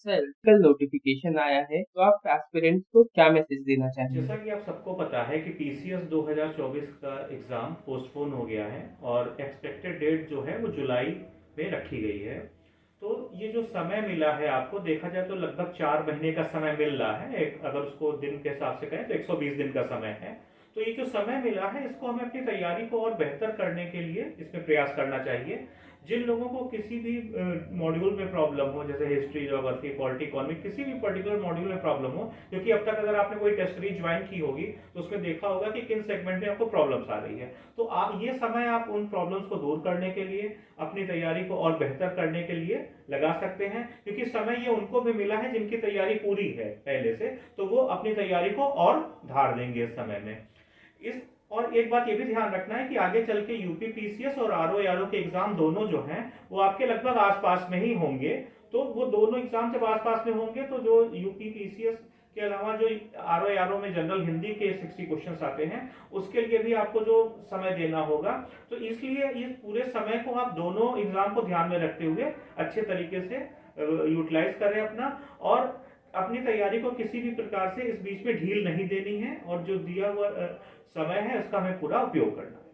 Sir, कल notification आया है तो आप एस्पिरेंट्स को क्या मैसेज देना जैसा चाहेंगे? कि आप सबको पता है कि टीसीएस 2024 का एग्ज़ाम पोस्टपोन हो गया है और एक्सपेक्टेड डेट जो है वो जुलाई में रखी गई है। तो ये जो समय मिला है आपको, देखा जाए तो लगभग 4 महीने का समय मिल रहा है। अगर उसको दिन के हिसाब से कहें तो 120 दिन का समय है। तो ये जो समय मिला है इसको हमें अपनी तैयारी को और बेहतर करने के लिए इसमें प्रयास करना चाहिए। जिन लोगों को किसी भी मॉड्यूल में प्रॉब्लम हो, जैसे हिस्ट्री, ज्योग्राफी, पॉलिटी, इकोनॉमी, किसी भी पर्टिकुलर मॉड्यूल में प्रॉब्लम हो, क्योंकि अब तक अगर आपने कोई टेस्ट सीरीज ज्वाइन की होगी तो उसमें देखा होगा कि किन सेगमेंट में आपको प्रॉब्लम्स आ रही है। तो आप ये समय आप उन प्रॉब्लम्स को दूर करने के लिए, अपनी तैयारी को और बेहतर करने के लिए लगा सकते हैं, क्योंकि समय ये उनको भी मिला है जिनकी तैयारी पूरी है पहले से, तो वो अपनी तैयारी को और धार देंगे इस समय में। इस और एक बात ये भी ध्यान रखना है कि आगे चल के यूपी पीसीएस और आरओ के एग्जाम दोनों जो हैं वो आपके लगभग आसपास में ही होंगे। तो वो दोनों एग्जाम जब आसपास में होंगे तो जो यूपी पीसीएस के अलावा जो आरओ में जनरल हिंदी के 60 क्वेश्चंस आते हैं उसके लिए भी आपको जो समय देना होगा। तो इसलिए इस पूरे समय को आप दोनों एग्जाम को ध्यान में रखते हुए अच्छे तरीके से यूटिलाइज करें अपना, और अपनी तैयारी को किसी भी प्रकार से इस बीच में ढील नहीं देनी है, और जो दिया हुआ समय है उसका हमें पूरा उपयोग करना है।